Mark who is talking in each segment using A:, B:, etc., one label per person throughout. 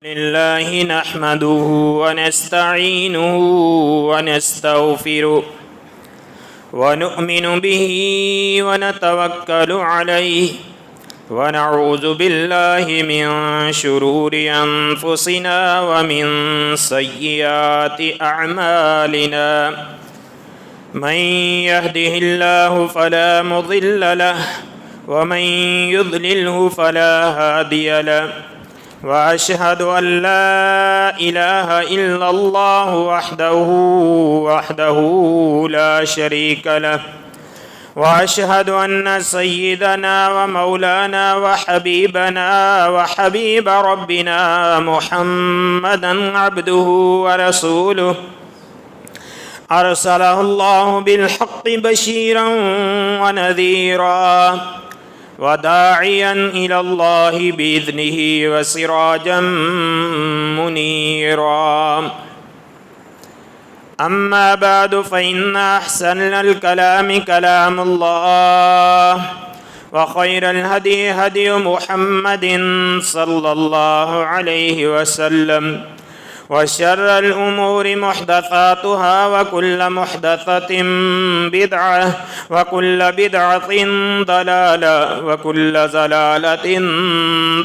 A: لله نحمده ونستعينه ونستغفره ونؤمن به ونتوكل عليه ونعوذ بالله من شرور أنفسنا ومن سيئات أعمالنا من يهده الله فلا مضل له ومن يضلله فلا هادي له وأشهد أن لا إله إلا الله وحده لا شريك له وأشهد أن سيدنا ومولانا وحبيبنا وحبيب ربنا محمدا عبده ورسوله أرسله الله بالحق بشيرا ونذيرا وداعيا إلى الله بإذنه وسراجا منيرا أما بعد فإن أحسن الكلام كلام الله وخير الهدي هدي محمد صلى الله عليه وسلم وشر الأمور محدثاتها وكل محدثة بدعة وكل بدعة ضلالة وكل ضلالة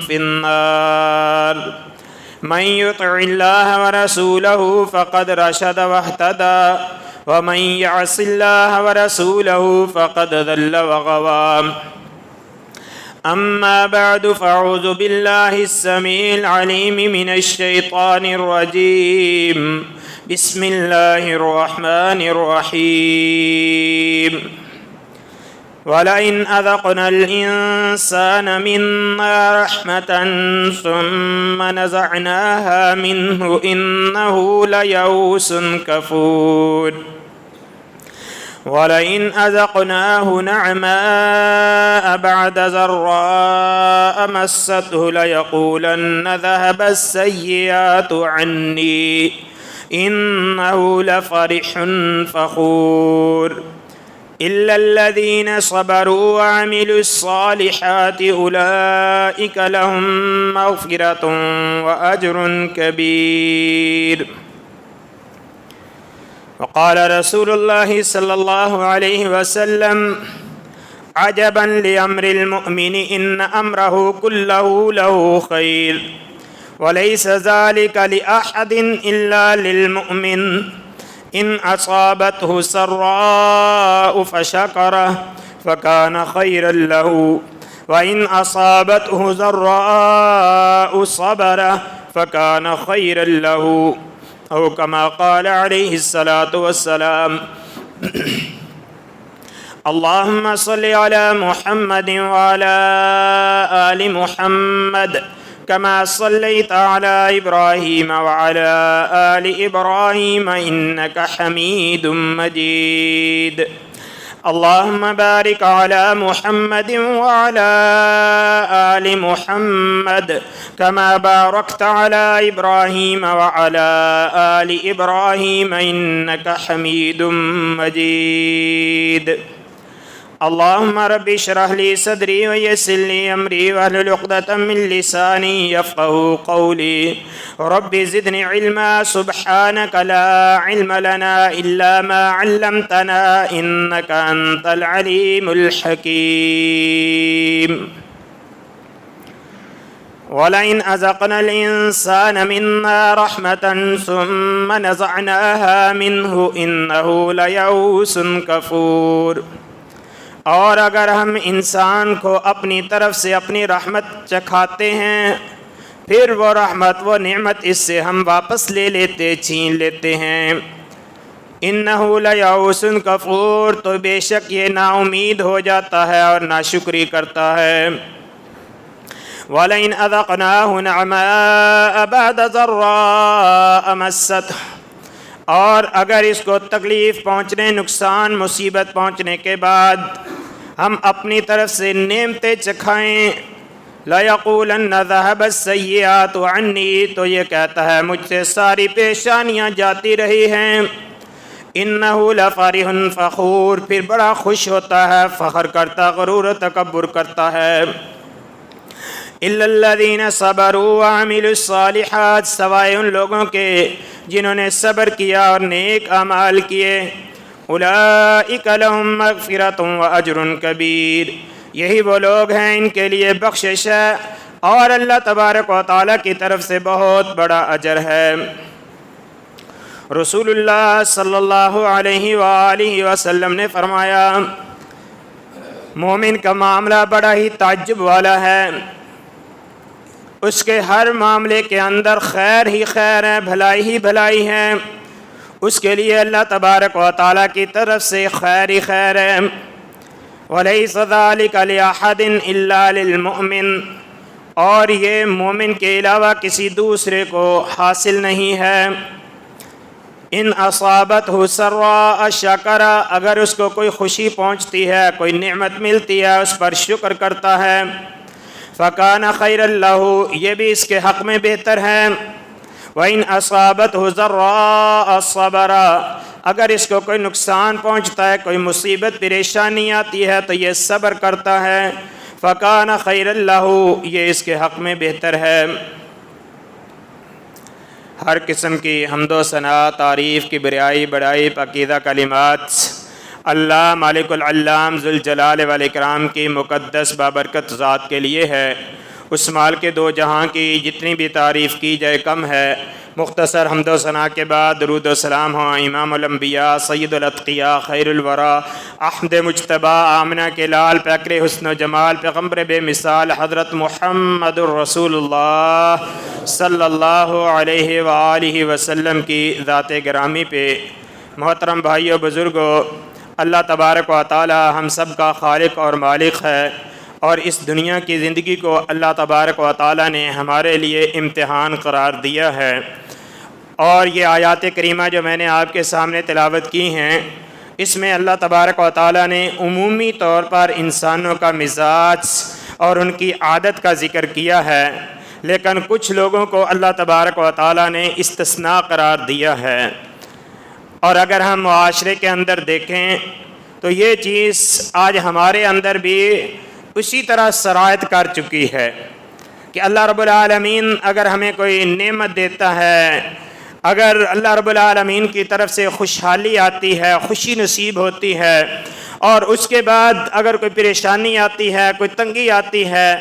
A: في النار من يطع الله ورسوله فقد رشد واهتدى ومن يعص الله ورسوله فقد ضل وغوى أما بعد فأعوذ بالله السميع العليم من الشيطان الرجيم بسم الله الرحمن الرحيم ولئن أذقنا الإنسان منا رحمة ثم نزعناها منه إنه ليئوس كفور ولئن أذقناه نعماء بعد ضراء مسته ليقولن ذهب السيئات عني إنه لفرح فخور إلا الذين صبروا وعملوا الصالحات أولئك لهم مغفرة وأجر كبير. وقال رسول الله صلى الله عليه وسلم عجبا لأمر المؤمن إن أمره كله له خير وليس ذلك لأحد إلا للمؤمن إن أصابته سراء فشكره فكان خيرا له وإن أصابته ضراء صبره فكان خيرا له أو كما قال عليه الصلاة والسلام. اللهم صل على محمد وعلى آل محمد كما صليت على إبراهيم وعلى آل إبراهيم إنك حميد مجيد. اللهم بارك على محمد وعلى آل محمد كما باركت على إبراهيم وعلى آل إبراهيم إنك حميد مجيد. اللهم رب اشرح لي صدري ويسر لي أمري واحلل عقدة من لساني يفقهوا قولي. رب زدني علما سبحانك لا علم لنا إلا ما علمتنا إنك أنت العليم الحكيم. ولئن أذقنا الإنسان منا رحمة ثم نزعناها منه إنه ليئوس كفور. اور اگر ہم انسان کو اپنی طرف سے اپنی رحمت چکھاتے ہیں پھر وہ رحمت وہ نعمت اس سے ہم واپس لے لیتے چھین لیتے ہیں انہ لیئوس کفور تو بے شک یہ نا امید ہو جاتا ہے اور ناشکری کرتا ہے. وَلَئِنْ أَذَقْنَاهُ نَعْمَاءَ بَعْدَ ضَرَّاءَ مَسَّتْهُ اور اگر اس کو تکلیف پہنچنے نقصان مصیبت پہنچنے کے بعد ہم اپنی طرف سے نعمتیں چکھائیں لَيَقُولَنَّ ذَهَبَ السَّيِّئَاتُ عَنِّي تو یہ کہتا ہے مجھ سے ساری پیشانیاں جاتی رہی ہیں. إِنَّهُ لَفَرِحٌ فَخُورٌ پھر بڑا خوش ہوتا ہے فخر کرتا غرور و تکبر کرتا ہے. الا الذین صبروا وعملوا الصالحات، سوائے ان لوگوں کے جنہوں نے صبر کیا اور نیک اعمال کیے، اولئک لہم مغفرۃ واجر کبیر، یہی وہ لوگ ہیں ان کے لیے بخشش ہے اور اللہ تبارک و تعالیٰ کی طرف سے بہت بڑا اجر ہے۔ رسول اللہ صلی اللہ علیہ وآلہ وسلم نے فرمایا، مومن کا معاملہ بڑا ہی تعجب والا ہے، اس کے ہر معاملے کے اندر خیر ہی خیر ہے، بھلائی ہی بھلائی ہے، اس کے لیے اللہ تبارک و تعالیٰ کی طرف سے خیر ہی خیر ہے۔ وَلَيْسَ ذَلِكَ لِأَحَدٍ إِلَّا لِلْمُؤْمِنِ، اور یہ مومن کے علاوہ کسی دوسرے کو حاصل نہیں ہے۔ ان اصابتہ سراء شکر، اگر اس کو کوئی خوشی پہنچتی ہے، کوئی نعمت ملتی ہے، اس پر شکر کرتا ہے، فکان خیر لہ، یہ بھی اس کے حق میں بہتر ہے۔ وَإِنْ أَصَابَتْهُ ضَرَّاءَ صَبَرَ، اگر اس کو کوئی نقصان پہنچتا ہے، کوئی مصیبت پریشانی آتی ہے تو یہ صبر کرتا ہے، فَكَانَ خَيْرًا لَهُ، یہ اس کے حق میں بہتر ہے۔ ہر قسم کی حمد و ثنا، تعریف کی بڑائی پاکیزہ کلمات اللہ مالک العلام ذوالجلال والاکرام کی مقدس بابرکت ذات کے لیے ہے۔ اس مال کے دو جہاں کی جتنی بھی تعریف کی جائے کم ہے۔ مختصر حمد و ثنا کے بعد درود و سلام ہوں امام الانبیاء سید الاتقیاء خیر الورا احمد مجتبیٰ آمنہ کے لال پیکر حسن و جمال پیغمبر بے مثال حضرت محمد الرسول اللہ صلی اللہ علیہ وآلہ وسلم کی ذات گرامی پہ۔ محترم بھائیو بزرگو، اللہ تبارک و تعالی ہم سب کا خالق اور مالک ہے، اور اس دنیا کی زندگی کو اللہ تبارک و تعالی نے ہمارے لیے امتحان قرار دیا ہے۔ اور یہ آیات کریمہ جو میں نے آپ کے سامنے تلاوت کی ہیں، اس میں اللہ تبارک و تعالی نے عمومی طور پر انسانوں کا مزاج اور ان کی عادت کا ذکر کیا ہے، لیکن کچھ لوگوں کو اللہ تبارک و تعالی نے استثناء قرار دیا ہے۔ اور اگر ہم معاشرے کے اندر دیکھیں تو یہ چیز آج ہمارے اندر بھی اسی طرح سرایت کر چکی ہے کہ اللہ رب العالمین اگر ہمیں کوئی نعمت دیتا ہے، اگر اللہ رب العالمین کی طرف سے خوشحالی آتی ہے، خوشی نصیب ہوتی ہے، اور اس کے بعد اگر کوئی پریشانی آتی ہے، کوئی تنگی آتی ہے،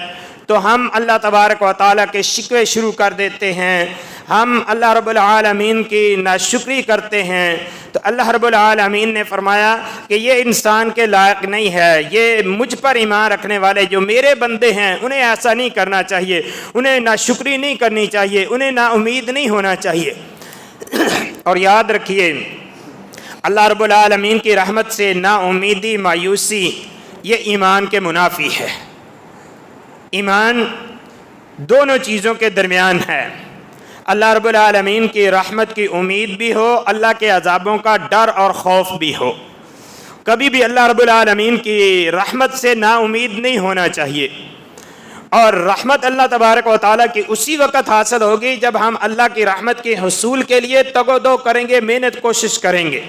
A: تو ہم اللہ تبارک و تعالیٰ کے شکوے شروع کر دیتے ہیں، ہم اللہ رب العالمین کی ناشکری کرتے ہیں۔ تو اللہ رب العالمین نے فرمایا کہ یہ انسان کے لائق نہیں ہے، یہ مجھ پر ایمان رکھنے والے جو میرے بندے ہیں انہیں ایسا نہیں کرنا چاہیے، انہیں ناشکری نہیں کرنی چاہیے، انہیں نا امید نہیں ہونا چاہیے۔ اور یاد رکھیے، اللہ رب العالمین کی رحمت سے نا امیدی، مایوسی، یہ ایمان کے منافی ہے۔ ایمان دونوں چیزوں کے درمیان ہے، اللہ رب العالمین کی رحمت کی امید بھی ہو، اللہ کے عذابوں کا ڈر اور خوف بھی ہو۔ کبھی بھی اللہ رب العالمین کی رحمت سے نا امید نہیں ہونا چاہیے، اور رحمت اللہ تبارک و تعالیٰ کی اسی وقت حاصل ہوگی جب ہم اللہ کی رحمت کے حصول کے لیے تگ و دو کریں گے، محنت کوشش کریں گے۔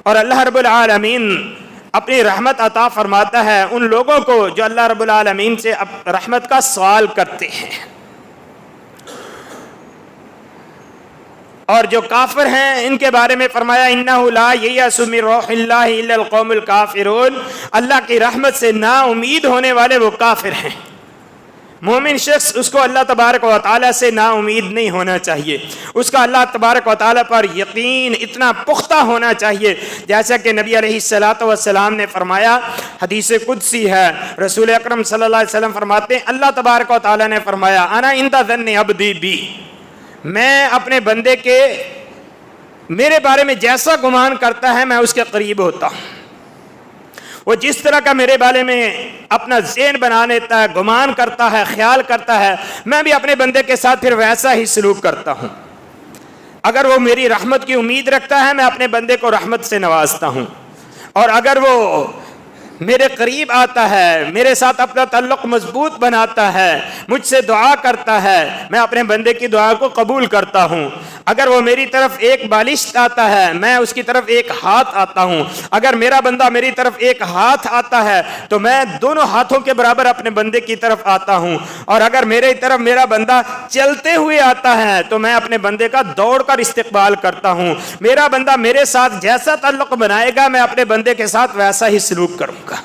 A: اور اللہ رب العالمین اپنی رحمت عطا فرماتا ہے ان لوگوں کو جو اللہ رب العالمین سے رحمت کا سوال کرتے ہیں، اور جو کافر ہیں ان کے بارے میں فرمایا انہ لا ییأس من روح اللہ الا القوم الکافرون، اللہ کی رحمت سے نا امید ہونے والے وہ کافر ہیں۔ مومن شخص اس کو اللہ تبارک و تعالیٰ سے نا امید نہیں ہونا چاہیے، اس کا اللہ تبارک و تعالیٰ پر یقین اتنا پختہ ہونا چاہیے، جیسا کہ نبی علیہ السلام نے فرمایا، حدیث قدسی ہے، رسول اکرم صلی اللہ علیہ وسلم فرماتے ہیں اللہ تبارک و تعالیٰ نے فرمایا انا عند ظن عبدی بی، میں اپنے بندے کے میرے بارے میں جیسا گمان کرتا ہے میں اس کے قریب ہوتا ہوں۔ وہ جس طرح کا میرے بارے میں اپنا ذہن بنا لیتا ہے، گمان کرتا ہے، خیال کرتا ہے، میں بھی اپنے بندے کے ساتھ پھر ویسا ہی سلوک کرتا ہوں۔ اگر وہ میری رحمت کی امید رکھتا ہے میں اپنے بندے کو رحمت سے نوازتا ہوں، اور اگر وہ میرے قریب آتا ہے، میرے ساتھ اپنا تعلق مضبوط بناتا ہے، مجھ سے دعا کرتا ہے، میں اپنے بندے کی دعا کو قبول کرتا ہوں۔ اگر وہ میری طرف ایک بالشت آتا ہے میں اس کی طرف ایک ہاتھ آتا ہوں. اگر میرا بندہ میری طرف ایک ہاتھ آتا ہے تو میں دونوں ہاتھوں کے برابر اپنے بندے کی طرف آتا ہوں. اور اگر میری طرف میرا بندہ چلتے ہوئے آتا ہے تو میں اپنے بندے کا دوڑ کر استقبال کرتا ہوں. میرا بندہ میرے ساتھ جیسا تعلق بنائے گا میں اپنے بندے کے ساتھ ویسا ہی سلوک کروں گا.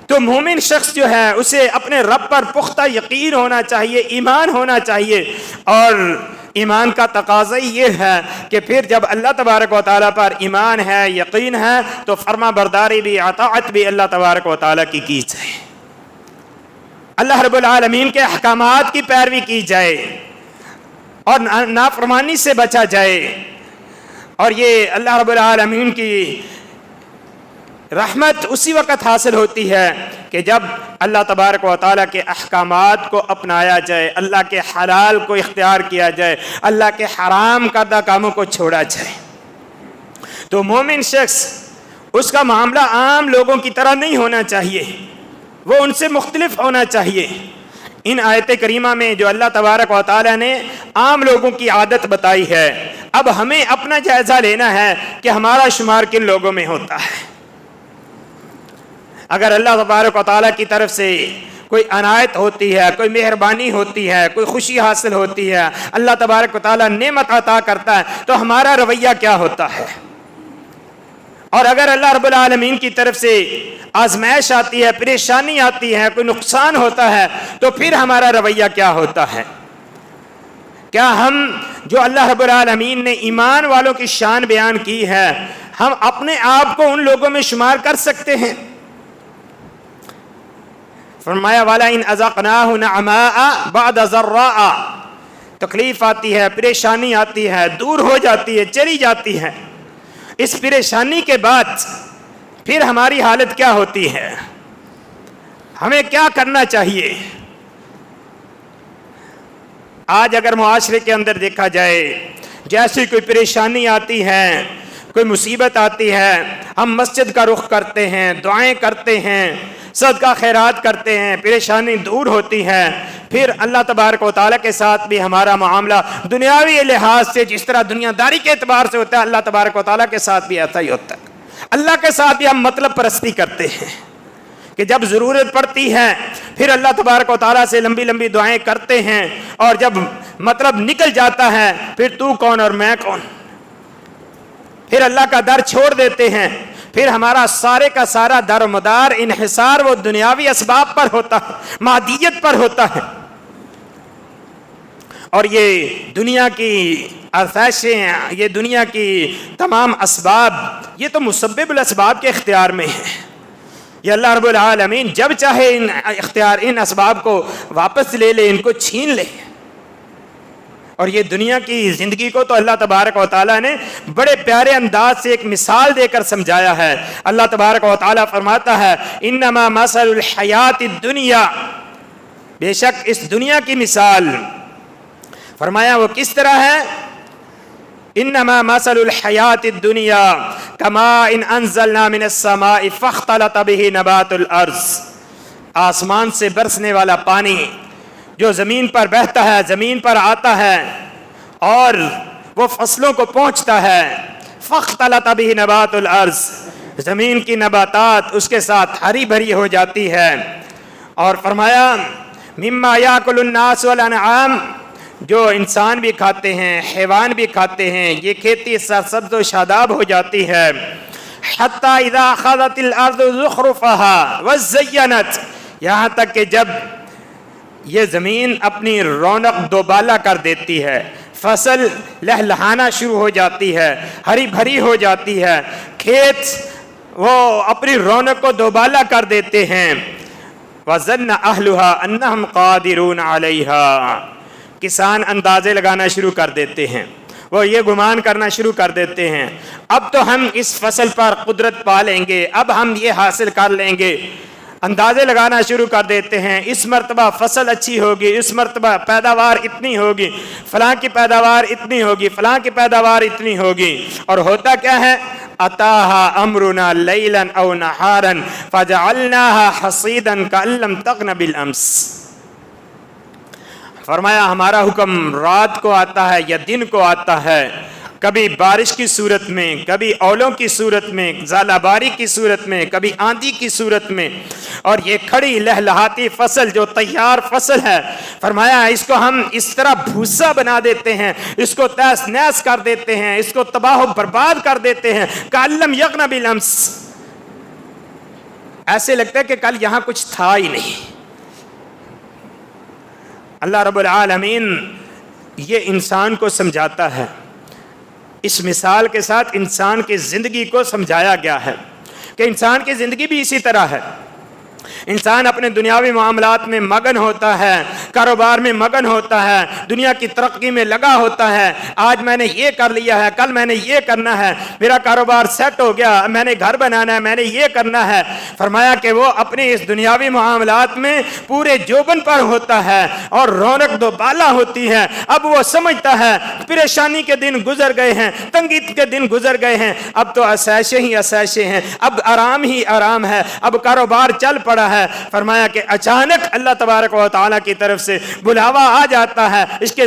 A: تو مومن شخص جو ہے اسے اپنے رب پر پختہ یقین ہونا چاہیے، ایمان ہونا چاہیے. اور ایمان کا تقاضا یہ ہے کہ پھر جب اللہ تبارک و تعالیٰ پر ایمان ہے، یقین ہے، تو فرما برداری بھی، اطاعت بھی اللہ تبارک و تعالیٰ کی جائے، اللہ رب العالمین کے احکامات کی پیروی کی جائے اور نافرمانی سے بچا جائے. اور یہ اللہ رب العالمین کی رحمت اسی وقت حاصل ہوتی ہے کہ جب اللہ تبارک و تعالیٰ کے احکامات کو اپنایا جائے، اللہ کے حلال کو اختیار کیا جائے، اللہ کے حرام کردہ کاموں کو چھوڑا جائے. تو مومن شخص اس کا معاملہ عام لوگوں کی طرح نہیں ہونا چاہیے، وہ ان سے مختلف ہونا چاہیے. ان آیت کریمہ میں جو اللہ تبارک و تعالیٰ نے عام لوگوں کی عادت بتائی ہے، اب ہمیں اپنا جائزہ لینا ہے کہ ہمارا شمار کن لوگوں میں ہوتا ہے. اگر اللہ تبارک و تعالیٰ کی طرف سے کوئی عنایت ہوتی ہے، کوئی مہربانی ہوتی ہے، کوئی خوشی حاصل ہوتی ہے، اللہ تبارک و تعالیٰ نعمت عطا کرتا ہے، تو ہمارا رویہ کیا ہوتا ہے؟ اور اگر اللہ رب العالمین کی طرف سے آزمائش آتی ہے، پریشانی آتی ہے، کوئی نقصان ہوتا ہے، تو پھر ہمارا رویہ کیا ہوتا ہے؟ کیا ہم جو اللہ رب العالمین نے ایمان والوں کی شان بیان کی ہے، ہم اپنے آپ کو ان لوگوں میں شمار کر سکتے ہیں؟ فرمایا والا ان اذقناہ نعماء بعد ضراء، تکلیف آتی ہے، پریشانی آتی ہے، دور ہو جاتی ہے، چلی جاتی ہے، اس پریشانی کے بعد پھر ہماری حالت کیا ہوتی ہے؟ ہمیں کیا کرنا چاہیے؟ آج اگر معاشرے کے اندر دیکھا جائے، جیسی کوئی پریشانی آتی ہے، کوئی مصیبت آتی ہے، ہم مسجد کا رخ کرتے ہیں، دعائیں کرتے ہیں، صدقہ خیرات کرتے ہیں، پریشانی دور ہوتی ہے. پھر اللہ تبارک و تعالیٰ کے ساتھ بھی ہمارا معاملہ دنیاوی لحاظ سے جس طرح دنیا داری کے اعتبار سے ہوتا ہے، اللہ تبارک و تعالیٰ کے ساتھ بھی ایسا ہی ہوتا ہے. اللہ کے ساتھ بھی ہم مطلب پرستی کرتے ہیں کہ جب ضرورت پڑتی ہے پھر اللہ تبارک و تعالیٰ سے لمبی لمبی دعائیں کرتے ہیں، اور جب مطلب نکل جاتا ہے پھر تو کون اور میں کون، پھر اللہ کا در چھوڑ دیتے ہیں. پھر ہمارا سارے کا سارا در مدار انحصار وہ دنیاوی اسباب پر ہوتا ہے، مادیت پر ہوتا ہے. اور یہ دنیا کی آسائشیں، یہ دنیا کی تمام اسباب، یہ تو مسبب الاسباب کے اختیار میں ہیں. یہ اللہ رب العالمین جب چاہے ان اسباب کو واپس لے لے، ان کو چھین لے. اور یہ دنیا کی زندگی کو تو اللہ تبارک و تعالیٰ نے بڑے پیارے انداز سے ایک مثال دے کر سمجھایا ہے. اللہ تبارک و تعالیٰ فرماتا ہے انما مثل الحیات الدنیا، بے شک اس دنیا کی مثال، فرمایا وہ کس طرح ہے؟ انما مثل الحیات الدنیا کماء انزلنا من السماء فاختلط به نبات الارض، آسمان سے برسنے والا پانی جو زمین پر بہتا ہے، زمین پر آتا ہے اور وہ فصلوں کو پہنچتا ہے. فاختلط به نبات الارض، زمین کی نباتات اس کے ساتھ ہری بھری ہو جاتی ہے. اور فرمایا مما یاکل الناس والانعام، جو انسان بھی کھاتے ہیں، حیوان بھی کھاتے ہیں، یہ کھیتی سرسبز و شاداب ہو جاتی ہے. حتی اذا اخذت الارض زخرفها وزینت، یہاں تک کہ جب یہ زمین اپنی رونق دوبالا کر دیتی ہے، فصل لہلہانا شروع ہو جاتی ہے، ہری بھری ہو جاتی ہے، کھیت وہ اپنی رونق کو دوبالا کر دیتے ہیں. وَظَنَّ أَهْلُهَا أَنَّهُمْ قَادِرُونَ عَلَيْهَا، کسان اندازے لگانا شروع کر دیتے ہیں، وہ یہ گمان کرنا شروع کر دیتے ہیں اب تو ہم اس فصل پر قدرت پا لیں گے، اب ہم یہ حاصل کر لیں گے. اندازے لگانا شروع کر دیتے ہیں، اس مرتبہ فصل اچھی ہوگی، اس مرتبہ پیداوار اتنی ہوگی، فلاں کی پیداوار اتنی ہوگی، فلاں کی پیداوار اتنی ہوگی. اور ہوتا کیا ہے؟ اتاها امرنا لیلا او نہارا فجعلناها حصیدا کأن لم تغن بالامس، فرمایا ہمارا حکم رات کو آتا ہے یا دن کو آتا ہے، کبھی بارش کی صورت میں، کبھی اولوں کی صورت میں، ژالہ باری کی صورت میں، کبھی آندھی کی صورت میں، اور یہ کھڑی لہلہاتی فصل جو تیار فصل ہے، فرمایا اس کو ہم اس طرح بھوسا بنا دیتے ہیں، اس کو تہس نہس کر دیتے ہیں، اس کو تباہ و برباد کر دیتے ہیں، کَأَلَّمْ یَغْنَ بِالْأَمْسِ، ایسے لگتا ہے کہ کل یہاں کچھ تھا ہی نہیں۔ اللہ رب العالمین یہ انسان کو سمجھاتا ہے، اس مثال کے ساتھ انسان کی زندگی کو سمجھایا گیا ہے کہ انسان کی زندگی بھی اسی طرح ہے۔ انسان اپنے دنیاوی معاملات میں مگن ہوتا ہے، کاروبار میں مگن ہوتا ہے، دنیا کی ترقی میں لگا ہوتا ہے، آج میں نے یہ کر لیا ہے، کل میں نے یہ کرنا ہے، میرا کاروبار سیٹ ہو گیا، میں نے گھر بنانا ہے، میں نے یہ کرنا ہے۔ فرمایا کہ وہ اپنے اس دنیاوی معاملات میں پورے جوبن پر ہوتا ہے اور رونق دو بالا ہوتی ہے۔ اب وہ سمجھتا ہے پریشانی کے دن گزر گئے ہیں، تنگی کے دن گزر گئے ہیں، اب تو عیشیں ہی عیشیں ہیں، اب آرام ہی آرام ہے، اب کاروبار چل پڑا ہے۔ فرمایا کہ اچانک اللہ تبارک و تعالیٰ کی طرف سے بلاوا آ جاتا ہے، اس کے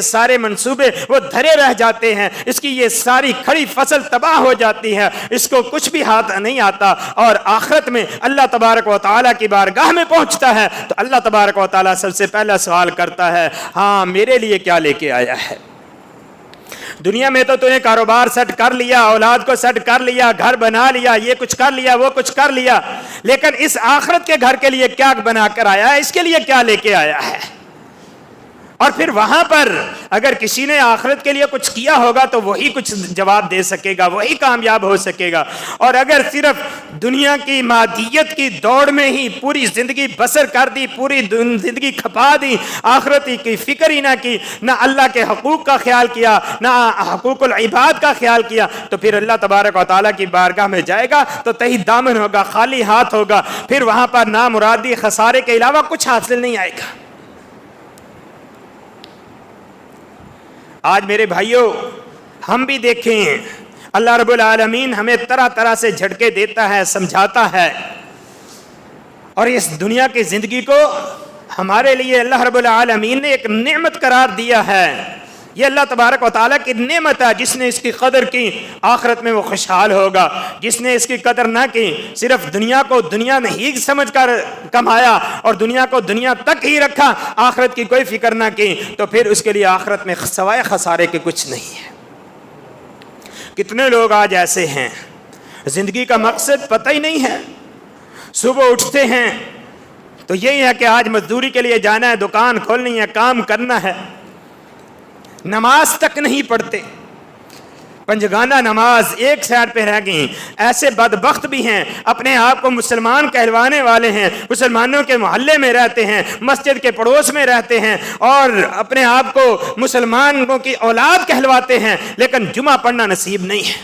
A: سارے منصوبے وہ دھرے رہ جاتے ہیں، اس کی یہ ساری کھڑی فصل تباہ ہو جاتی ہے، اس کو کچھ بھی ہاتھ نہیں آتا، اور آخرت میں اللہ تبارک و تعالیٰ کی بارگاہ میں پہنچتا ہے تو اللہ تبارک و تعالیٰ سب سے پہلا سوال کرتا ہے، ہاں میرے لیے کیا لے کے آیا ہے؟ دنیا میں تو نے کاروبار سیٹ کر لیا، اولاد کو سیٹ کر لیا، گھر بنا لیا، یہ کچھ کر لیا، وہ کچھ کر لیا، لیکن اس آخرت کے گھر کے لیے کیا بنا کر آیا ہے؟ اس کے لیے کیا لے کے آیا ہے؟ اور پھر وہاں پر اگر کسی نے آخرت کے لیے کچھ کیا ہوگا تو وہی کچھ جواب دے سکے گا، وہی کامیاب ہو سکے گا، اور اگر صرف دنیا کی مادیت کی دوڑ میں ہی پوری زندگی بسر کر دی، پوری زندگی کھپا دی، آخرت کی فکر ہی نہ کی، نہ اللہ کے حقوق کا خیال کیا، نہ حقوق العباد کا خیال کیا، تو پھر اللہ تبارک و تعالیٰ کی بارگاہ میں جائے گا تو تہی دامن ہوگا، خالی ہاتھ ہوگا، پھر وہاں پر نامرادی خسارے کے علاوہ کچھ حاصل نہیں آئے گا۔ آج میرے بھائیوں ہم بھی دیکھیں، اللہ رب العالمین ہمیں طرح طرح سے جھٹکے دیتا ہے، سمجھاتا ہے، اور اس دنیا کی زندگی کو ہمارے لیے اللہ رب العالمین نے ایک نعمت قرار دیا ہے۔ یہ اللہ تبارک و تعالیٰ کی نعمت ہے، جس نے اس کی قدر کی آخرت میں وہ خوشحال ہوگا، جس نے اس کی قدر نہ کی، صرف دنیا کو دنیا نہیں سمجھ کر کمایا اور دنیا کو دنیا تک ہی رکھا، آخرت کی کوئی فکر نہ کی، تو پھر اس کے لیے آخرت میں سوائے خسارے کے کچھ نہیں ہے۔ کتنے لوگ آج ایسے ہیں زندگی کا مقصد پتہ ہی نہیں ہے، صبح اٹھتے ہیں تو یہی ہے کہ آج مزدوری کے لیے جانا ہے، دکان کھولنی ہے، کام کرنا ہے، نماز تک نہیں پڑھتے، پنجگانہ نماز ایک سائڈ پہ رہ گئی۔ ایسے بدبخت بھی ہیں، اپنے آپ کو مسلمان کہلوانے والے ہیں، مسلمانوں کے محلے میں رہتے ہیں، مسجد کے پڑوس میں رہتے ہیں، اور اپنے آپ کو مسلمانوں کی اولاد کہلواتے ہیں، لیکن جمعہ پڑھنا نصیب نہیں ہے۔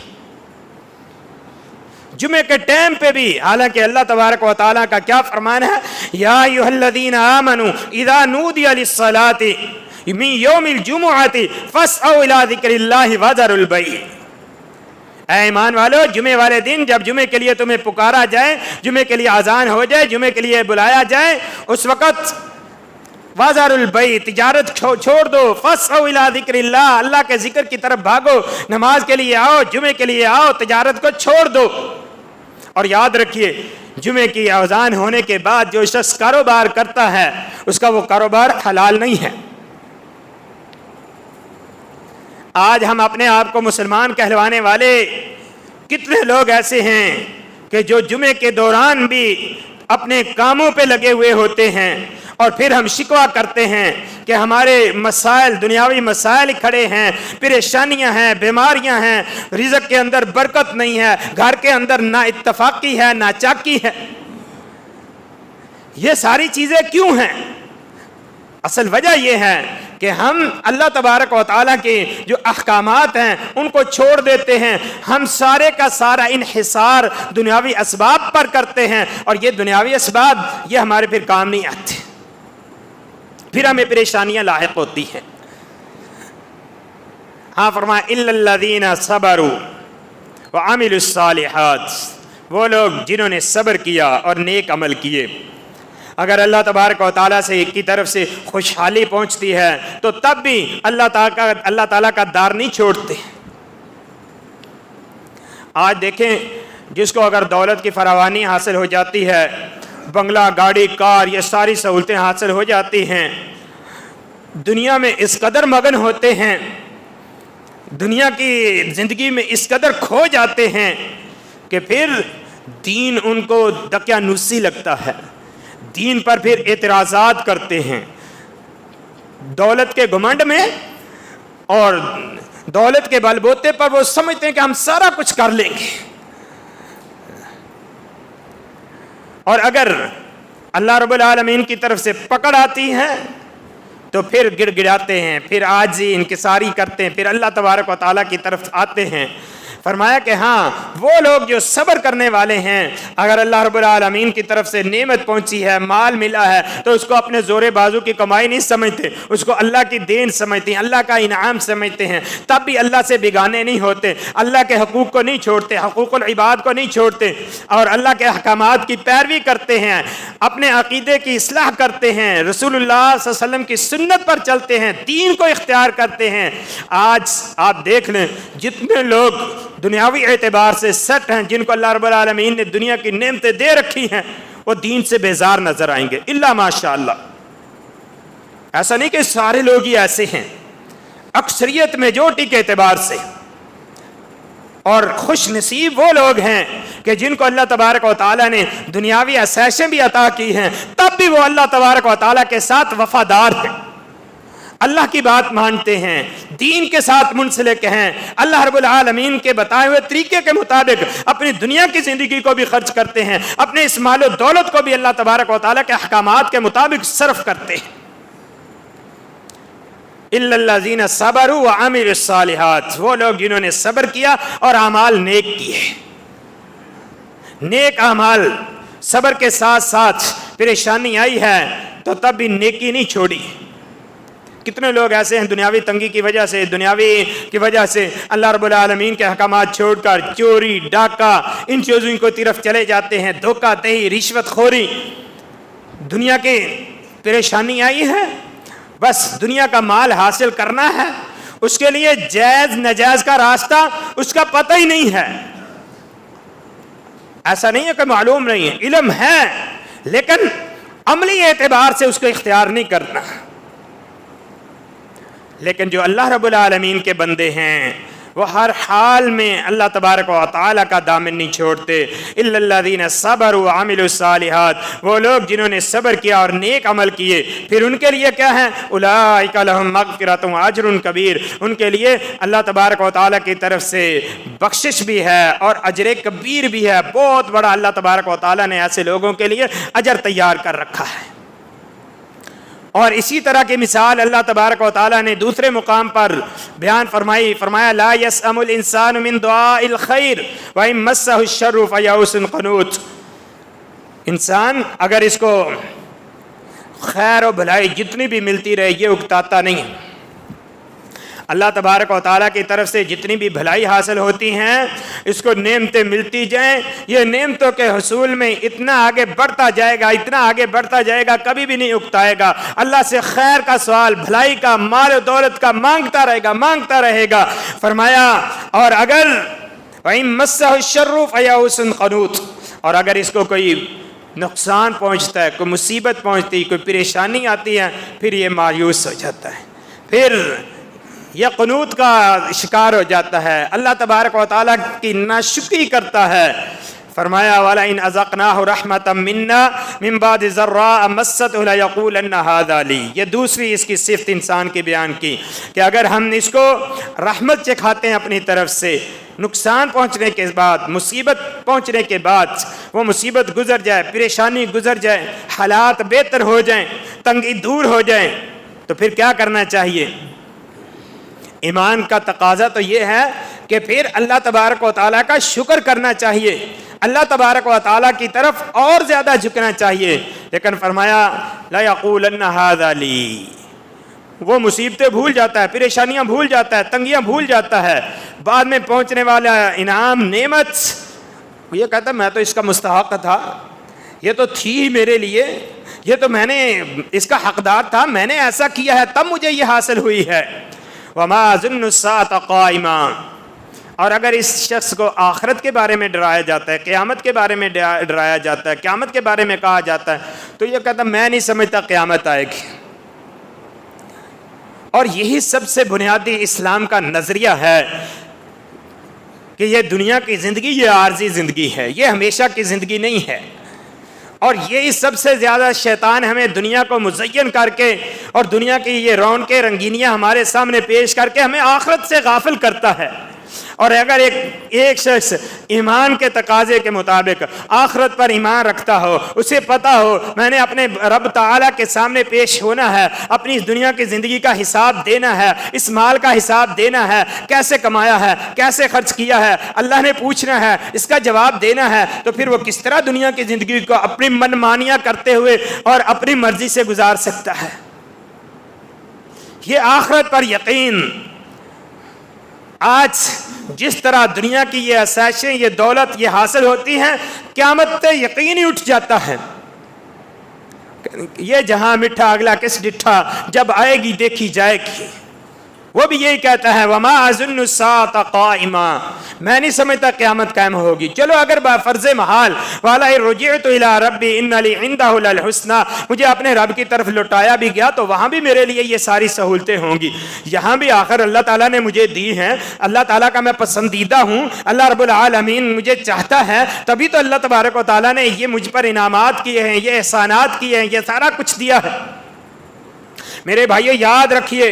A: جمعے کے ٹائم پہ بھی، حالانکہ اللہ تبارک و تعالیٰ کا کیا فرمان ہے، یا ایھا الذین آمنوا اذا نودی للصلاۃ من یوم الجمعۃ فاسعوا الی ذکر اللہ وذروا البیع۔ اے ایمان والو، جمعے والے دن جب جمعے کے لیے تمہیں پکارا جائے، جمعے کے لیے اذان ہو جائے، جمعے کے لیے بلایا جائے، اس وقت وذروا البیع، تجارت چھوڑ دو، فاسعوا الی ذکر اللہ، اللہ کے ذکر کی طرف بھاگو، نماز کے لیے آؤ، جمعے کے لیے آؤ، تجارت کو چھوڑ دو۔ اور یاد رکھیے، جمعے کی اذان ہونے کے بعد جو شخص کاروبار کرتا ہے اس کا وہ کاروبار حلال نہیں ہے۔ آج ہم اپنے آپ کو مسلمان کہلوانے والے کتنے لوگ ایسے ہیں کہ جو جمعے کے دوران بھی اپنے کاموں پہ لگے ہوئے ہوتے ہیں، اور پھر ہم شکوہ کرتے ہیں کہ ہمارے مسائل، دنیاوی مسائل کھڑے ہیں، پریشانیاں ہیں، بیماریاں ہیں، رزق کے اندر برکت نہیں ہے، گھر کے اندر نا اتفاقی ہے، ناچاکی ہے۔ یہ ساری چیزیں کیوں ہیں؟ اصل وجہ یہ ہے کہ ہم اللہ تبارک و تعالیٰ کے جو احکامات ہیں ان کو چھوڑ دیتے ہیں، ہم سارے کا سارا انحصار دنیاوی اسباب پر کرتے ہیں، اور یہ دنیاوی اسباب یہ ہمارے پھر کام نہیں آتے، پھر ہمیں پریشانیاں لاحق ہوتی ہیں۔ ہاں فرمایا الا الذین صبروا وعملوا الصالحات، وہ لوگ جنہوں نے صبر کیا اور نیک عمل کیے۔ اگر اللہ تبارک و تعالیٰ سے کی طرف سے خوشحالی پہنچتی ہے تو تب بھی اللہ تعالیٰ کا دار نہیں چھوڑتے۔ آج دیکھیں، جس کو اگر دولت کی فراوانی حاصل ہو جاتی ہے، بنگلہ، گاڑی، کار، یہ ساری سہولتیں حاصل ہو جاتی ہیں، دنیا میں اس قدر مگن ہوتے ہیں، دنیا کی زندگی میں اس قدر کھو جاتے ہیں کہ پھر دین ان کو دقیانوسی لگتا ہے، دین پر پھر اعتراضات کرتے ہیں، دولت کے گھمنڈ میں اور دولت کے بل بوتے پر وہ سمجھتے ہیں کہ ہم سارا کچھ کر لیں گے۔ اور اگر اللہ رب العالمین کی طرف سے پکڑ آتی ہے تو پھر گڑ گڑاتے ہیں، پھر عاجزی انکساری کرتے ہیں، پھر اللہ تبارک و تعالیٰ کی طرف آتے ہیں۔ فرمایا کہ ہاں، وہ لوگ جو صبر کرنے والے ہیں، اگر اللہ رب العالمین کی طرف سے نعمت پہنچی ہے، مال ملا ہے، تو اس کو اپنے زور بازو کی کمائی نہیں سمجھتے، اس کو اللہ کی دین سمجھتے ہیں، اللہ کا انعام سمجھتے ہیں، تب بھی اللہ سے بگانے نہیں ہوتے، اللہ کے حقوق کو نہیں چھوڑتے، حقوق العباد کو نہیں چھوڑتے، اور اللہ کے احکامات کی پیروی کرتے ہیں، اپنے عقیدے کی اصلاح کرتے ہیں، رسول اللہ صلی اللہ علیہ وسلم کی سنت پر چلتے ہیں، دین کو اختیار کرتے ہیں۔ آج آپ دیکھ لیں، جتنے لوگ دنیاوی اعتبار سے سیٹ ہیں، جن کو اللہ رب العالمین نے دنیا کی نعمتیں دے رکھی ہیں، وہ دین سے بیزار نظر آئیں گے، الا ماشاءاللہ۔ ایسا نہیں کہ سارے لوگ ہی ایسے ہیں، اکثریت میجورٹی کے اعتبار سے۔ اور خوش نصیب وہ لوگ ہیں کہ جن کو اللہ تبارک و تعالیٰ نے دنیاوی عشائشیں بھی عطا کی ہیں، تب بھی وہ اللہ تبارک و تعالیٰ کے ساتھ وفادار ہیں، اللہ کی بات مانتے ہیں، دین کے ساتھ منسلک ہیں، اللہ رب العالمین کے بتائے ہوئے طریقے کے مطابق اپنی دنیا کی زندگی کو بھی خرچ کرتے ہیں، اپنے اس مال و دولت کو بھی اللہ تبارک و تعالیٰ کے احکامات کے مطابق صرف کرتے ہیں۔ الا الذین صبروا وعملوا الصالحات، وہ لوگ جنہوں نے صبر کیا اور اعمال نیک کیے، نیک اعمال، صبر کے ساتھ ساتھ پریشانی آئی ہے تو تب بھی نیکی نہیں چھوڑی۔ کتنے لوگ ایسے ہیں دنیاوی تنگی کی وجہ سے، دنیاوی کی وجہ سے اللہ رب العالمین کے احکامات چھوڑ کر چوری، ڈاکہ، ان چیزوں کی طرف چلے جاتے ہیں، دھوکہ دہی، رشوت خوری۔ دنیا کی پریشانی آئی ہے، بس دنیا کا مال حاصل کرنا ہے، اس کے لیے جائز ناجائز کا راستہ اس کا پتہ ہی نہیں ہے۔ ایسا نہیں ہے کہ معلوم نہیں ہے، علم ہے، لیکن عملی اعتبار سے اس کو اختیار نہیں کرنا۔ لیکن جو اللہ رب العالمین کے بندے ہیں، وہ ہر حال میں اللہ تبارک و تعالیٰ کا دامن نہیں چھوڑتے۔ الا الذین صبروا وعملوا الصالحات، وہ لوگ جنہوں نے صبر کیا اور نیک عمل کیے، پھر ان کے لیے کیا ہے؟ اولئک لہم مغفرۃ واجر کبیر، ان کے لیے اللہ تبارک و تعالیٰ کی طرف سے بخشش بھی ہے اور اجر کبیر بھی ہے، بہت بڑا اللہ تبارک و تعالیٰ نے ایسے لوگوں کے لیے اجر تیار کر رکھا ہے۔ اور اسی طرح کی مثال اللہ تبارک و تعالیٰ نے دوسرے مقام پر بیان فرمایا لا یسأم الانسان من دعاء الخیر وان مسہ الشر فیئوس قنوط، انسان اگر اس کو خیر و بھلائی جتنی بھی ملتی رہے یہ اکتاتا نہیں۔ اللہ تبارک و تعالیٰ کی طرف سے جتنی بھی بھلائی حاصل ہوتی ہیں، اس کو نعمتیں ملتی جائیں، یہ نعمتوں کے حصول میں اتنا آگے بڑھتا جائے گا، اتنا آگے بڑھتا جائے گا، کبھی بھی نہیں اکتائے گا، اللہ سے خیر کا سوال، بھلائی کا، مال و دولت کا مانگتا رہے گا۔ فرمایا اور اگر وَإِن مَسَّهُ الشَّرُّ فَيَئُوسٌ قَنُوطٌ، اور اگر اس کو کوئی نقصان پہنچتا ہے، کوئی مصیبت پہنچتی ہے، کوئی پریشانی آتی ہے، پھر یہ مایوس ہو جاتا ہے، پھر یہ قنوط کا شکار ہو جاتا ہے، اللہ تبارک و تعالیٰ کی ناشکری کرتا ہے۔ فرمایا وَلَئِنْ أَذَقْنَاهُ رَحْمَةً مِنَّا مِنْ بَعْدِ ضَرَّاءَ مَسَّتْهُ لَيَقُولَنَّ هَذَا لِي، یہ دوسری اس کی صفت انسان کی بیان کی کہ اگر ہم اس کو رحمت چکھاتے ہیں اپنی طرف سے، نقصان پہنچنے کے بعد، مصیبت پہنچنے کے بعد، وہ مصیبت گزر جائے، پریشانی گزر جائے، حالات بہتر ہو جائیں، تنگی دور ہو جائیں، تو پھر کیا کرنا چاہیے؟ ایمان کا تقاضا تو یہ ہے کہ پھر اللہ تبارک و تعالیٰ کا شکر کرنا چاہیے، اللہ تبارک و تعالیٰ کی طرف اور زیادہ جھکنا چاہیے۔ لیکن فرمایا لَيَقُولَنَّ هَذَا لِي، وہ مصیبتیں بھول جاتا ہے، پریشانیاں بھول جاتا ہے، تنگیاں بھول جاتا ہے، بعد میں پہنچنے والا انعام، نعمت، یہ کہتا ہے میں تو اس کا مستحق تھا، یہ تو تھی میرے لیے، یہ تو میں نے اس کا حقدار تھا، میں نے ایسا کیا ہے تب مجھے یہ حاصل ہوئی ہے. وما اظن الساعة قائما. اور اگر اس شخص کو آخرت کے بارے میں ڈرایا جاتا ہے، قیامت کے بارے میں ڈرایا جاتا ہے، قیامت کے بارے میں کہا جاتا ہے، تو یہ کہتا میں نہیں سمجھتا قیامت آئے گی. اور یہی سب سے بنیادی اسلام کا نظریہ ہے کہ یہ دنیا کی زندگی یہ عارضی زندگی ہے، یہ ہمیشہ کی زندگی نہیں ہے. اور یہی سب سے زیادہ شیطان ہمیں دنیا کو مزین کر کے اور دنیا کی یہ رونقیں رنگینیاں ہمارے سامنے پیش کر کے ہمیں آخرت سے غافل کرتا ہے. اور اگر ایک شخص ایمان کے تقاضے کے مطابق آخرت پر ایمان رکھتا ہو، اسے پتہ ہو میں نے اپنے رب تعالیٰ کے سامنے پیش ہونا ہے، اپنی اس دنیا کی زندگی کا حساب دینا ہے، اس مال کا حساب دینا ہے، کیسے کمایا ہے، کیسے خرچ کیا ہے، اللہ نے پوچھنا ہے، اس کا جواب دینا ہے، تو پھر وہ کس طرح دنیا کی زندگی کو اپنی من مانیاں کرتے ہوئے اور اپنی مرضی سے گزار سکتا ہے. یہ آخرت پر یقین آج جس طرح دنیا کی یہ آسائشیں، یہ دولت یہ حاصل ہوتی ہیں، قیامت پہ یقین ہی اٹھ جاتا ہے. یہ جہاں میٹھا اگلا کس ڈٹھا، جب آئے گی دیکھی جائے گی. وہ بھی یہی کہتا ہے وما اظن الساعة قائما، میں نہیں سمجھتا قیامت قائم ہوگی. چلو اگر فرض محال والا رجعت الى ربی ان لی عنده للحسنى، مجھے اپنے رب کی طرف لوٹایا بھی گیا تو وہاں بھی میرے لیے یہ ساری سہولتیں ہوں گی. یہاں بھی آخر اللہ تعالیٰ نے مجھے دی ہیں، اللہ تعالیٰ کا میں پسندیدہ ہوں، اللہ رب العالمین مجھے چاہتا ہے، تبھی تو اللہ تبارک و تعالیٰ نے یہ مجھ پر انعامات کیے ہیں، یہ احسانات کیے ہیں، یہ سارا کچھ دیا ہے. میرے بھائیو یاد رکھیے،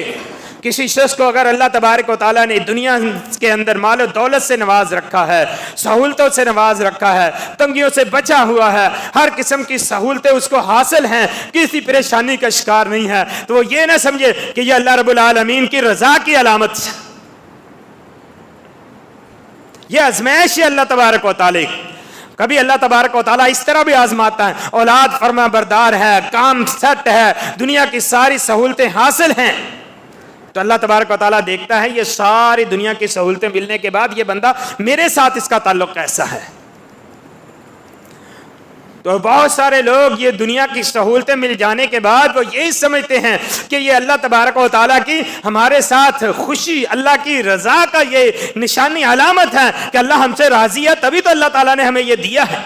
A: کسی شخص کو اگر اللہ تبارک و تعالیٰ نے دنیا کے اندر مال و دولت سے نواز رکھا ہے، سہولتوں سے نواز رکھا ہے، تنگیوں سے بچا ہوا ہے، ہر قسم کی سہولتیں اس کو حاصل ہیں، کسی پریشانی کا شکار نہیں ہے، تو وہ یہ نہ سمجھے کہ یہ اللہ رب العالمین کی رضا کی علامت ہے. یہ آزمائش ہے اللہ تبارک و تعالیٰ. کبھی اللہ تبارک و تعالیٰ اس طرح بھی آزماتا ہے، اولاد فرما بردار ہے، کام سیٹ ہے، دنیا کی ساری سہولتیں حاصل ہیں، تو اللہ تبارک و تعالیٰ دیکھتا ہے یہ ساری دنیا کی سہولتیں ملنے کے بعد یہ بندہ میرے ساتھ اس کا تعلق کیسا ہے. تو بہت سارے لوگ یہ دنیا کی سہولتیں مل جانے کے بعد وہ یہی سمجھتے ہیں کہ یہ اللہ تبارک و تعالیٰ کی ہمارے ساتھ خوشی، اللہ کی رضا کا یہ نشانی علامت ہے کہ اللہ ہم سے راضی ہے، تبھی تو اللہ تعالیٰ نے ہمیں یہ دیا ہے.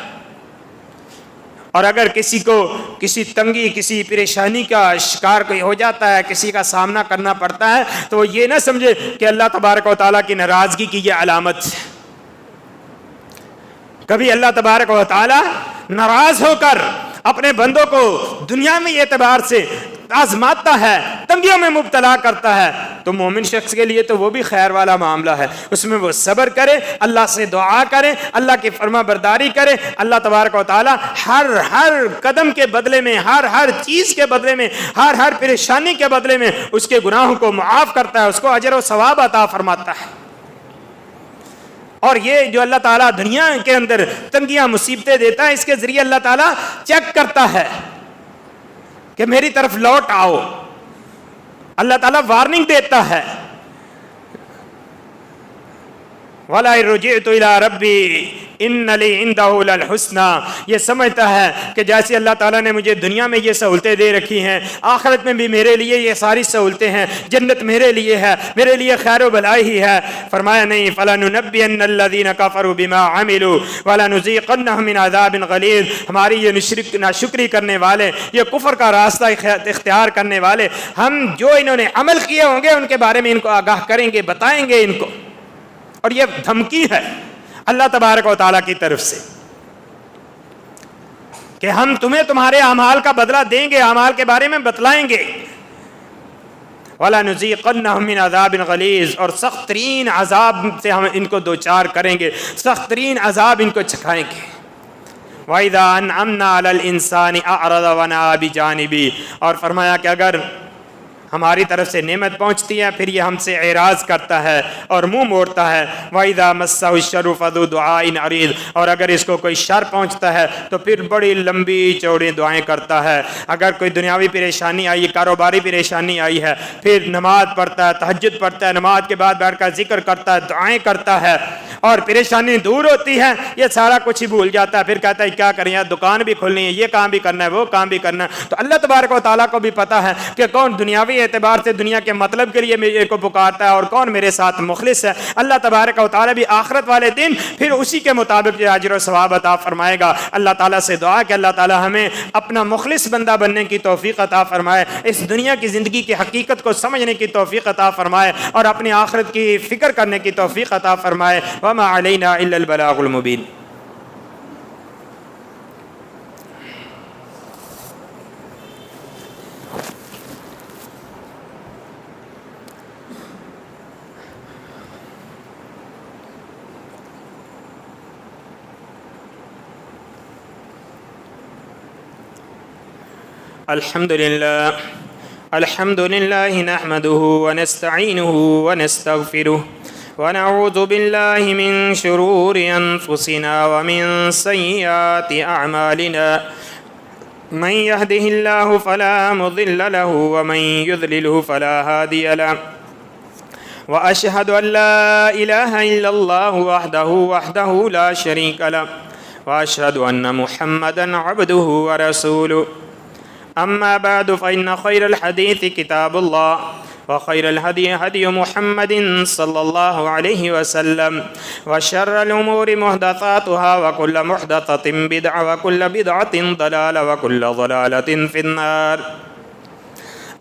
A: اور اگر کسی کو کسی تنگی، کسی پریشانی کا شکار کوئی ہو جاتا ہے، کسی کا سامنا کرنا پڑتا ہے، تو وہ یہ نہ سمجھے کہ اللہ تبارک و تعالیٰ کی ناراضگی کی یہ علامت ہے. کبھی اللہ تبارک و تعالیٰ ناراض ہو کر اپنے بندوں کو دنیا میں اعتبار سے آزماتا ہے، تنگیوں میں مبتلا کرتا ہے، تو مومن شخص کے لیے تو وہ بھی خیر والا معاملہ ہے. اس میں وہ صبر کرے، اللہ سے دعا کرے، اللہ کی فرما برداری کرے. اللہ تبارک و تعالی ہر قدم کے بدلے میں، ہر چیز کے بدلے میں، ہر پریشانی کے بدلے میں اس کے گناہوں کو معاف کرتا ہے، اس کو اجر و ثواب عطا فرماتا ہے. اور یہ جو اللہ تعالیٰ دنیا کے اندر تنگیاں مصیبتیں دیتا ہے، اس کے ذریعے اللہ تعالیٰ چیک کرتا ہے کہ میری طرف لوٹ آؤ. اللہ تعالیٰ وارننگ دیتا ہے، وَلَا رُجِعْتُ إِلَىٰ رَبِّي إِنَّ لِي عِندَهُ لَلْحُسْنَى. یہ سمجھتا ہے کہ جیسے اللہ تعالیٰ نے مجھے دنیا میں یہ سہولتیں دے رکھی ہیں، آخرت میں بھی میرے لیے یہ ساری سہولتیں ہیں، جنت میرے لیے ہے، میرے لیے خیر و بھلائی ہی ہے. فرمایا نہیں، فَلَنُنَبِّئَنَّ الَّذِينَ كَفَرُوا بِمَا عَمِلُوا وَلَنُذِيقَنَّهُم مِّنْ عَذَابٍ غَلِيظٍ. ہماری یہ ناشکری کرنے والے، یہ کفر کا راستہ اختیار کرنے والے، ہم جو انہوں نے عمل کیے ہوں گے ان کے بارے میں ان کو آگاہ کریں گے، بتائیں گے ان کو. اور یہ دھمکی ہے اللہ تبارک و تعالیٰ کی طرف سے کہ ہم تمہیں تمہارے اعمال کا بدلہ دیں گے، اعمال کے بارے میں بتلائیں گے. وَلَنُذِيقَنَّهُم مِّنْ عَذَابٍ غَلِيظٍ. اور سخت ترین عذاب سے ہم ان کو دوچار کریں گے، سخت ترین عذاب ان کو چکھائیں گے. وَإِذَا أَنْعَمْنَا عَلَى الْإِنسَانِ أَعْرَضَ وَنَأَىٰ بِجَانِبِهِ. اور فرمایا کہ اگر ہماری طرف سے نعمت پہنچتی ہے پھر یہ ہم سے اعراض کرتا ہے اور منہ موڑتا ہے. وَإِذَا مَسَّهُ الشَّرُّ فَذُو دُعَاءٍ عَرِيضٍ اور اگر اس کو کوئی شر پہنچتا ہے تو پھر بڑی لمبی چوڑی دعائیں کرتا ہے. اگر کوئی دنیاوی پریشانی آئی کاروباری پریشانی آئی ہے پھر نماز پڑھتا ہے تہجد پڑھتا ہے نماز کے بعد بیٹھ کر ذکر کرتا ہے دعائیں کرتا ہے اور پریشانی دور ہوتی ہے. یہ سارا کچھ ہی بھول جاتا ہے پھر کہتا ہے کیا کریں یار دکان بھی کھولنی ہے یہ کام بھی کرنا ہے وہ کام بھی کرنا ہے. تو اللہ تبارک و تعالیٰ کو بھی پتا ہے کہ کون دنیاوی اعتبار سے دنیا کے مطلب کے لیے میرے کو پکارتا ہے اور کون میرے ساتھ مخلص ہے. اللہ تبارک و تعالیٰ بھی آخرت والے دن پھر اسی کے مطابق جو اجر و ثواب عطا فرمائے گا. اللہ تعالیٰ سے دعا کہ اللہ تعالیٰ ہمیں اپنا مخلص بندہ بننے کی توفیق عطا فرمائے, اس دنیا کی زندگی کی حقیقت کو سمجھنے کی توفیق عطا فرمائے اور اپنی آخرت کی فکر کرنے کی توفیق عطا فرمائے. وما علینا الا البلاغ المبین. الحمد لله نحمده ونستعينه ونستغفره ونعوذ بالله من شرور أنفسنا ومن سيئات أعمالنا من يهده الله فلا مضل له ومن يضلله فلا هادي له وأشهد أن لا إله إلا الله وحده لا شريك له وأشهد أن محمدا عبده ورسوله. أما بعد فإن خير الحديث كتاب الله وخير الهدي هدي محمد صلى الله عليه وسلم وشر الأمور محدثاتها وكل محدثة بدعة وكل بدعة ضلالة وكل ضلالة في النار.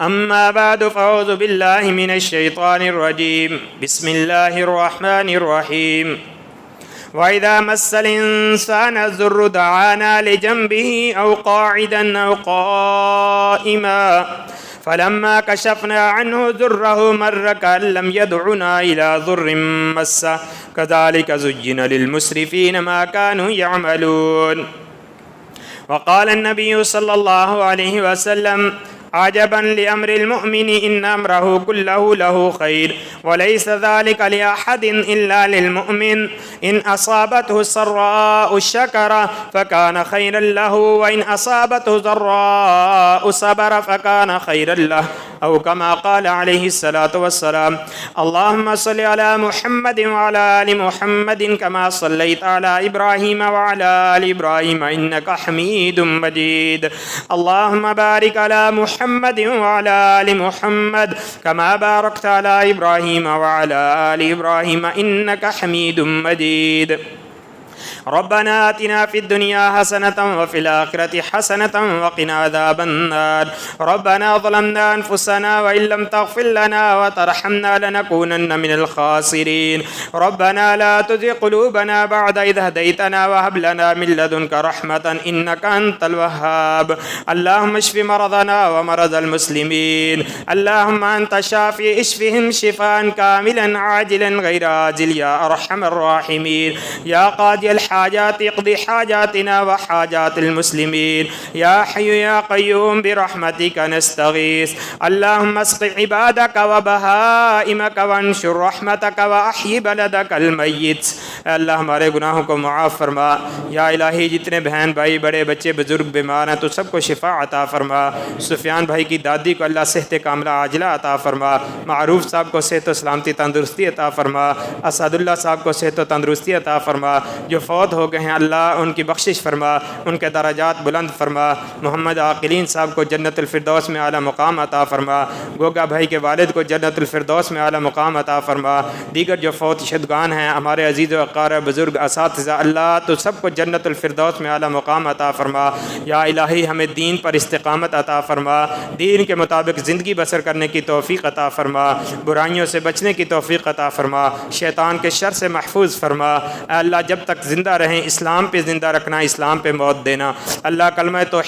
A: أما بعد فأعوذ بالله من الشيطان الرجيم. بسم الله الرحمن الرحيم. وإذا مس الإنسان الضر دعانا لجنبه أو قاعدا أو قائما فلما كشفنا عنه ضره مر كأن لم يدعنا إلى ضر مسه كذلك زين للمسرفين ما كانوا يعملون. وقال النبي صلى الله عليه وسلم عجبا لأمر المؤمن إن أمره كله له خير وليس ذلك لأحد إلا للمؤمن إن أصابته سراء شكر فكان خيرا له وإن أصابته ضراء صبر فكان خيرا له أو كما قال عليه الصلاة والسلام. اللهم صل على محمد وعلى آل محمد كما صليت على إبراهيم وعلى آل إبراهيم إنك حميد مجيد. اللهم بارك على محمد وعلى آل محمد كما باركت على إبراهيم وعلى آل إبراهيم إنك حميد مجيد. ربنا آتنا في الدنيا حسنة وفي الآخرة حسنة وقنا عذاب النار. ربنا ظلمنا أنفسنا وإن لم تغفر لنا وترحمنا لنكونن من الخاسرين. ربنا لا تزغ قلوبنا بعد إذ هديتنا وهب لنا من لدنك رحمة إنك أنت الوهاب. اللهم اشف مرضنا ومرض المسلمين. اللهم أنت شافي اشفهم شفاء كاملا عاجلا غير عاجل يا أرحم الراحمين. يا قاضي الحاجات اقضي حاجاتنا وحاجات المسلمين. يا حي يا قيوم برحمتك نستغيث. اللهم اسق عبادك وبهائمك وانشر رحمتك وأحيي بلدك الميت. اللہ ہمارے گناہوں کو معاف فرما. یا الہی جتنے بہن بھائی بڑے بچے بزرگ بیمار ہیں تو سب کو شفا عطا فرما. سفیان بھائی کی دادی کو اللہ صحت کاملہ عاجلہ عطا فرما. معروف صاحب کو صحت و سلامتی تندرستی عطا فرما. اسد اللہ صاحب کو صحت و تندرستی عطا فرما. جو فوت ہو گئے ہیں اللہ ان کی بخشش فرما, ان کے درجات بلند فرما. محمد عاقلین صاحب کو جنت الفردوس میں اعلیٰ مقام عطا فرما. گوگا بھائی کے والد کو جنت الفردوس میں اعلیٰ مقام عطا فرما. دیگر جو فوت شدگان ہیں ہمارے عزیز و اقارب بزرگ اساتذہ اللہ تو سب کو جنت الفردوس میں اعلیٰ مقام عطا فرما. یا الہی ہمیں دین پر استقامت عطا فرما, دین کے مطابق زندگی بسر کرنے کی توفیق عطا فرما, برائیوں سے بچنے کی توفیق عطا فرما, شیطان کے شر سے محفوظ فرما. اے اللہ جب تک زندہ رہیں اسلام پہ زندہ رکھنا, اسلام پہ موت دینا. اللہ کلمہ توحید